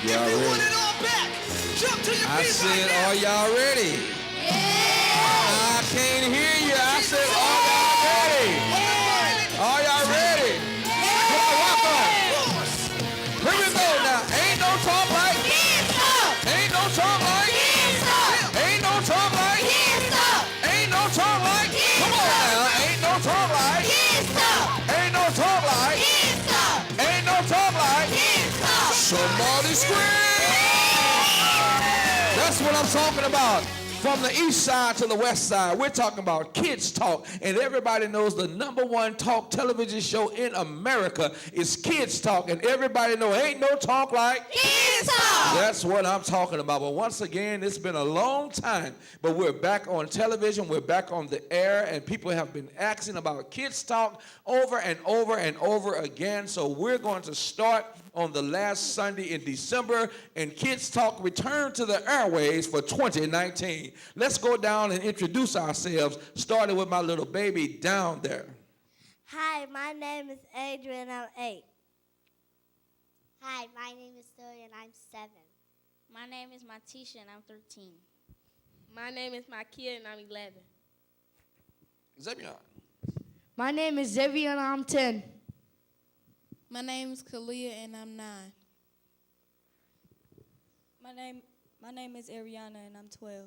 Y'all If you want ready? it all back, jump to your I feet said, right now. are y'all ready? I can't hear you. I said, are y'all ready? Are y'all ready? Come on, walk on. Here we go now. Ain't no talk like. Ain't no talk like. Ain't no talk like. Ain't no talk like. Come on now. Ain't no talk like. Ain't no talk like. Ain't no talk like. Somebody scream. That's what I'm talking about. From the east side to the west side, we're talking about Kids Talk. And everybody knows the #1 talk television show in America is Kids Talk. And everybody knows ain't no talk like Kids Talk. That's what I'm talking about. But once again, it's been a long time. But we're back on television. We're back on the air. And people have been asking about Kids Talk over and over and over again. So we're going to start on the last Sunday in December. And Kids Talk returned to the airways for 2019. Let's go down and introduce ourselves, starting with my little baby down there. Hi, my name is Adrian. I'm 8. Hi, my name is Story and I'm 7. My name is Matisha and I'm 13. My name is Makia and I'm 11. Zebion. My name is Xavier and I'm 10. My name is Kalia and I'm 9. My name is Ariana and I'm 12.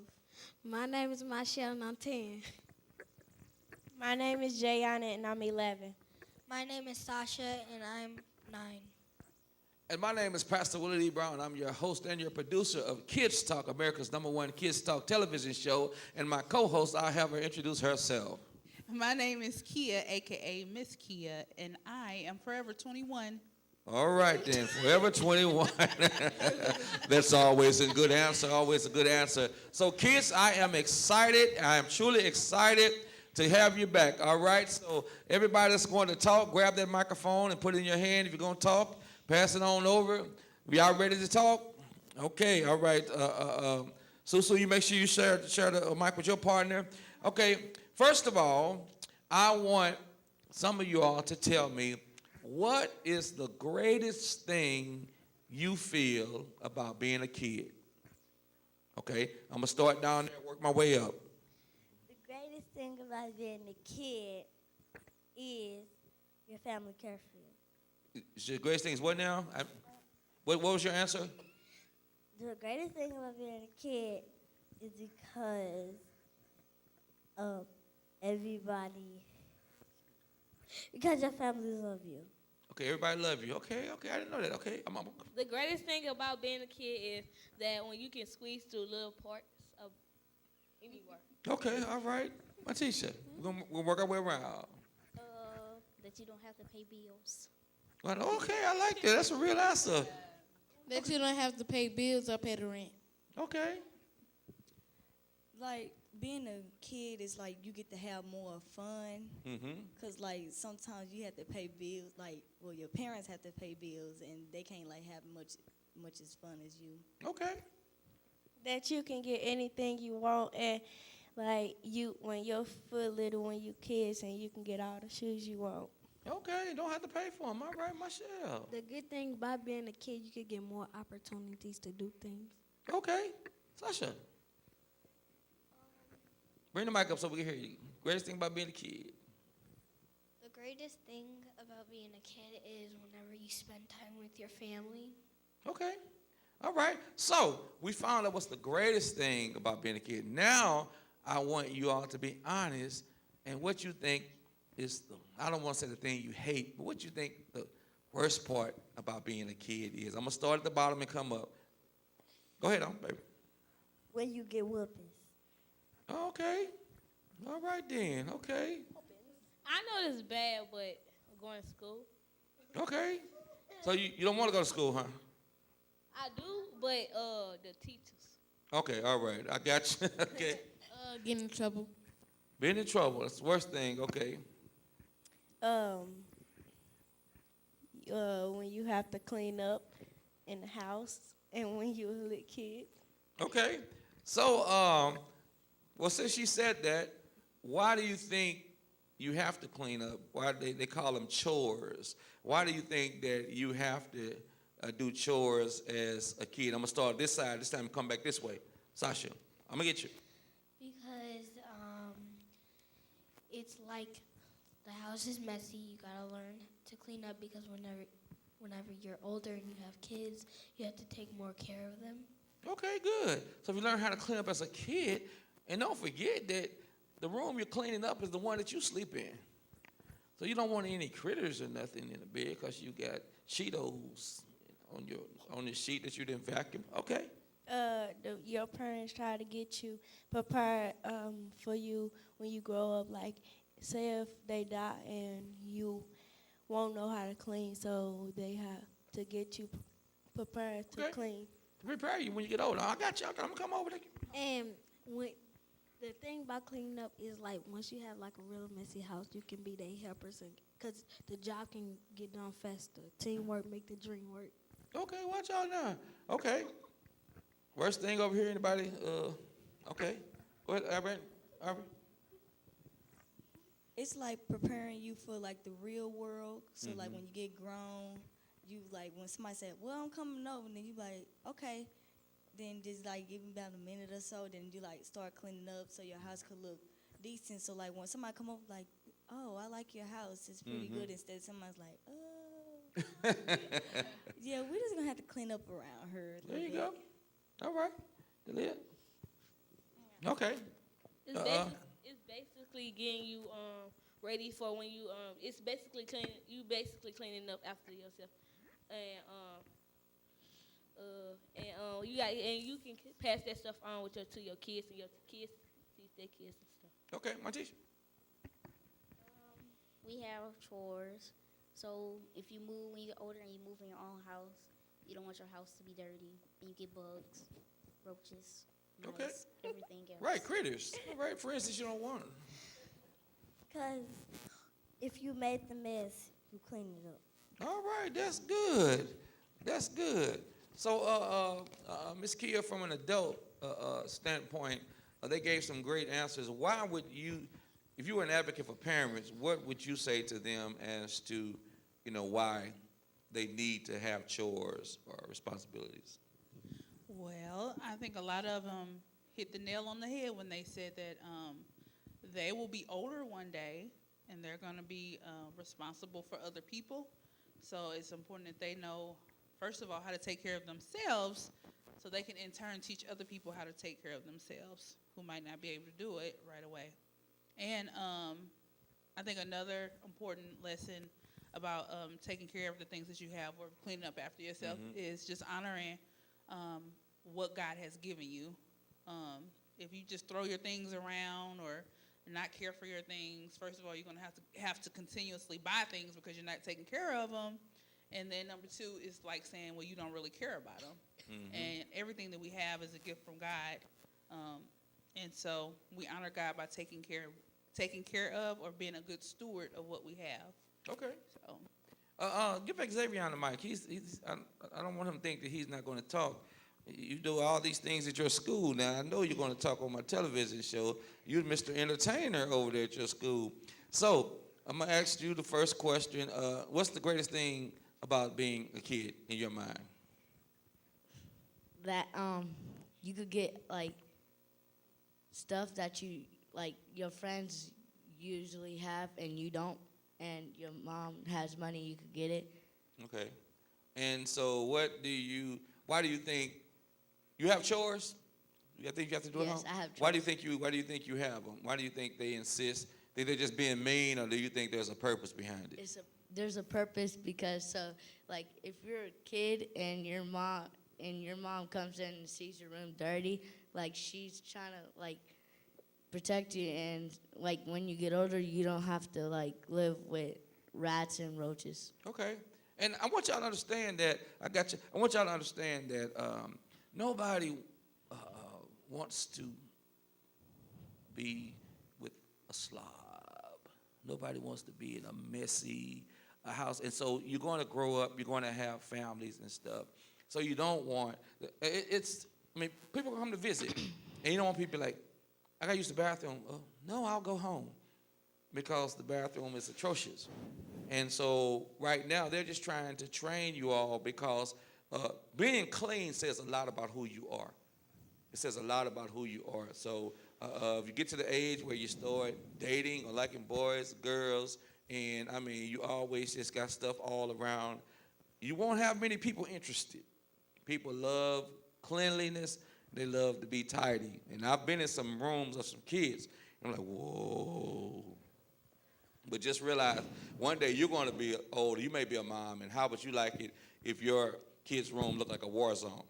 My name is Michelle and I'm 10. My name is Jayana and I'm 11. My name is Sasha and I'm 9. And my name is Pastor Willie D. Brown. I'm your host and your producer of Kids Talk, America's #1 Kids Talk television show. And my co-host, I'll have her introduce herself. My name is Kia, a.k.a. Miss Kia, and I am forever 21. All right, then. Forever 21. That's always a good answer, always a good answer. So, kids, I am excited. I am truly excited to have you back, all right? So, everybody that's going to talk, grab that microphone and put it in your hand. If you're going to talk, pass it on over. Y'all ready to talk? Okay, all right. Susu, you make sure you share the mic with your partner. Okay, first of all, I want some of you all to tell me, what is the greatest thing you feel about being a kid? Okay, I'm going to start down there and work my way up. The greatest thing about being a kid is your family care for you. The greatest thing is what now? What was your answer? The greatest thing about being a kid is because your family love you. Okay, everybody love you. Okay, I didn't know that. Okay, The greatest thing about being a kid is that when you can squeeze through little parts of anywhere. okay, all right. Matisha, we're gonna work our way around. That you don't have to pay bills. Well, okay, I like that. That's a real answer. That you don't have to pay bills or pay the rent. Okay. Like, being a kid is like you get to have more fun. Mm-hmm. Because, like, sometimes you have to pay bills. Like, well, your parents have to pay bills, and they can't, like, have much as fun as you. Okay. That you can get anything you want, and like when you're little, when you kids, and you can get all the shoes you want. Okay, you don't have to pay for them. All right, Michelle. The good thing about being a kid, you could get more opportunities to do things. Okay. Sasha. Bring the mic up so we can hear you. Greatest thing about being a kid. The greatest thing about being a kid is whenever you spend time with your family. Okay. All right. So we found out what's the greatest thing about being a kid. Now I want you all to be honest and what you think is I don't want to say the thing you hate, but what you think the worst part about being a kid is. I'm going to start at the bottom and come up. Go ahead on, baby. When you get whoopings. Okay. All right then. Okay. I know this is bad, but going to school. Okay. So you don't want to go to school, huh? I do, but the teachers. Okay, all right. I got you. Okay. Get in trouble. Being in trouble. That's the worst thing. Okay. When you have to clean up in the house, and when you're a little kid. Okay. So, well, since she said that, why do you think you have to clean up? Why they call them chores? Why do you think that you have to do chores as a kid? I'm gonna start this side. This time, come back this way. Sasha, I'm gonna get you. Because it's like the house is messy. You gotta learn to clean up because whenever you're older and you have kids, you have to take more care of them. Okay, good. So if you learn how to clean up as a kid, and don't forget that the room you're cleaning up is the one that you sleep in. So you don't want any critters or nothing in the bed because you got Cheetos on the sheet that you didn't vacuum. Okay. Your parents try to get you prepared for you when you grow up. Like, say if they die and you won't know how to clean, so they have to get you prepared to Okay. clean. Prepare you when you get older. I got you. I'm gonna come over there. And when the thing about cleaning up is like once you have like a real messy house, you can be their helpers, because the job can get done faster. Teamwork make the dream work. Okay, watch out now. Okay. Worst thing over here, anybody? Okay. Go ahead, Albert. It's like preparing you for like the real world. So like when you get grown, you like when somebody said, "Well, I'm coming over," and then you like, "Okay." Then just like give them about a minute or so, then you like start cleaning up so your house could look decent. So like when somebody come over, like, "Oh, I like your house. It's pretty good." Instead, somebody's like, "Oh, yeah, we're just gonna have to clean up around her." a There you little go. bit." All right. Delia. Okay. It's basically getting you ready for when you it's basically cleaning up after yourself, and you can pass that stuff on to your kids, and your kids teach their kids and stuff. Okay, Martish. We have chores. So if you move when you get older and you move in your own house, you don't want your house to be dirty, and you get bugs, roaches, mice, Okay. everything else. Right, critters. All right, for instance, you don't want them. Because if you made the mess, you clean it up. All right, that's good. That's good. So, Ms. Kia, from an adult standpoint, they gave some great answers. Why would you, if you were an advocate for parents, what would you say to them as to, why they need to have chores or responsibilities? Well, I think a lot of them hit the nail on the head when they said that they will be older one day and they're going to be responsible for other people. So it's important that they know, first of all, how to take care of themselves so they can in turn teach other people how to take care of themselves who might not be able to do it right away. And I think another important lesson about taking care of the things that you have or cleaning up after yourself is just honoring what God has given you. If you just throw your things around or not care for your things, first of all, you're going to have to continuously buy things because you're not taking care of them. And then number two is like saying, well, you don't really care about them. And everything that we have is a gift from God. And so we honor God by taking care of or being a good steward of what we have. Okay. So Get back Xavier on the mic. I don't want him to think that he's not going to talk. You do all these things at your school. Now, I know you're going to talk on my television show. You're Mr. Entertainer over there at your school. So I'm going to ask you the first question. What's the greatest thing about being a kid in your mind? That you could get like stuff that you like your friends usually have and you don't, and your mom has money, you could get it. Okay. And so why do you think you have chores? You think you have to do it? Yes, I have Why do you think you have them? Why do you think they insist? Think they're just being mean, or do you think there's a purpose behind it? There's a purpose because like if you're a kid and your mom comes in and sees your room dirty, like she's trying to like protect you, and like when you get older you don't have to like live with rats and roaches. Okay. And I want y'all to understand that I want y'all to understand that nobody wants to be with a slob. Nobody wants to be in a messy house. And so you're going to grow up, you're going to have families and stuff. So you don't want, people come to visit, and you don't want people like, I got to use the bathroom. Oh, no, I'll go home, because the bathroom is atrocious. And so right now they're just trying to train you all because being clean says a lot about who you are. It says a lot about who you are. So if you get to the age where you start dating or liking boys, girls, and I mean you always just got stuff all around, you won't have many people interested. People love cleanliness. They love to be tidy. And I've been in some rooms of some kids, and I'm like, whoa. But just realize one day you're going to be older. You may be a mom, and how would you like it if your kid's room looked like a war zone?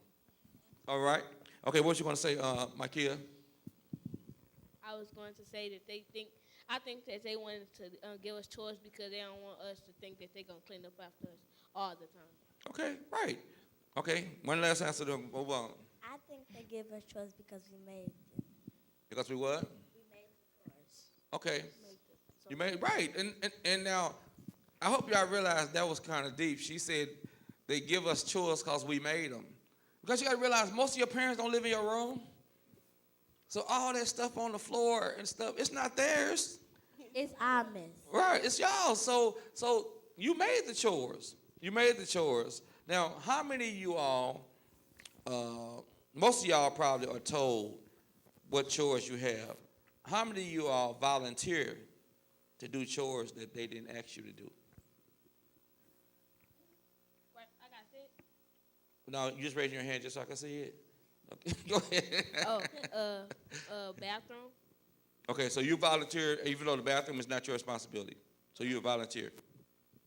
All right? Okay, what you going to say, Micaiah? I was going to say that I think that they wanted to give us chores because they don't want us to think that they're going to clean up after us all the time. Okay, right. Okay, one last answer to move on. I think they give us chores because we made them. Because we what? We made the chores. Okay. You made right. And now, I hope y'all realize that was kind of deep. She said they give us chores because we made them. Because you got to realize most of your parents don't live in your room. So all that stuff on the floor and stuff, it's not theirs. It's our mess. Right, it's y'all. So you made the chores. You made the chores. Now, how many of you all, most of y'all probably are told what chores you have. How many of you all volunteer to do chores that they didn't ask you to do? Right, I got it. No, you just raise your hand just so I can see it. Okay, go ahead. Bathroom. Okay, so you volunteer even though the bathroom is not your responsibility. So you volunteer.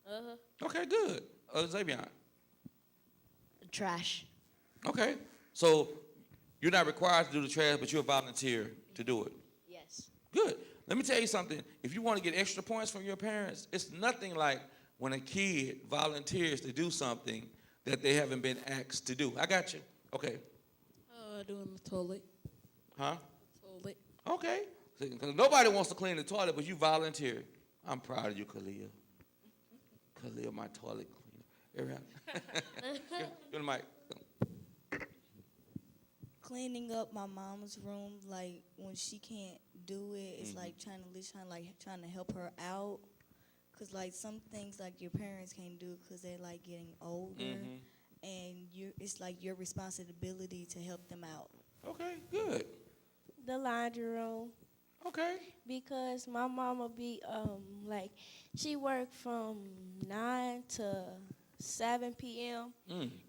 Uh-huh. Okay, good. Xavier. Trash. Okay, so you're not required to do the trash, but you're a volunteer to do it. Yes. Good. Let me tell you something. If you want to get extra points from your parents, it's nothing like when a kid volunteers to do something that they haven't been asked to do. I got you. Okay. Doing the toilet. Huh? Toilet. Okay. So, 'cause nobody wants to clean the toilet, but you volunteer. I'm proud of you, Kalia. Kalia, my toilet cleaner. Give the mic. Cleaning up my mom's room, like when she can't do it, it's like trying to help her out. Cause like some things like your parents can't do because they're like getting older, and it's like your responsibility to help them out. Okay, good. The laundry room. Okay. Because my mama be like she work from 9 to 7 p.m.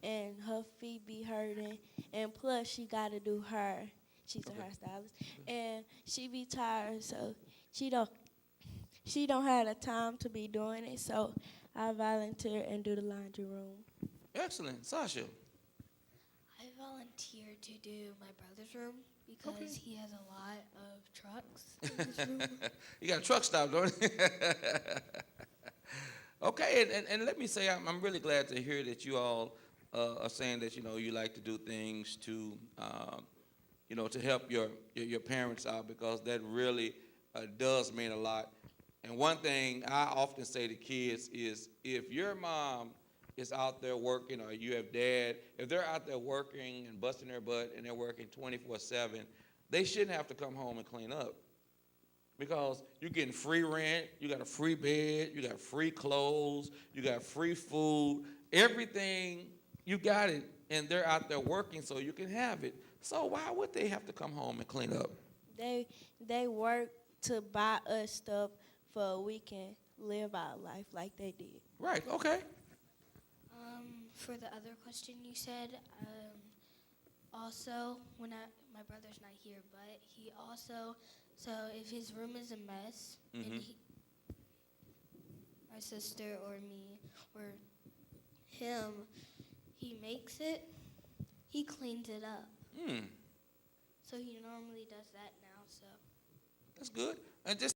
And her feet be hurting, and plus she gotta do hair. She's a hairstylist, and she be tired, so she don't have the time to be doing it. So I volunteer and do the laundry room. Excellent, Sasha. I volunteered to do my brother's room because he has a lot of trucks in his room. You got a truck stop, don't you? Okay, and let me say I'm really glad to hear that you all are saying that you like to do things to to help your parents out, because that really does mean a lot. And one thing I often say to kids is, if your mom is out there working, or you have dad, if they're out there working and busting their butt and they're working 24/7, they shouldn't have to come home and clean up. Because you're getting free rent, you got a free bed, you got free clothes, you got free food, everything, you got it, and they're out there working so you can have it. So why would they have to come home and clean up? They work to buy us stuff so we can live our life like they did. Right, okay. For the other question you said, also, my brother's not here, but he also, so if his room is a mess, and my sister or me or him, he makes it, he cleans it up. So he normally does that now, so. That's good. And just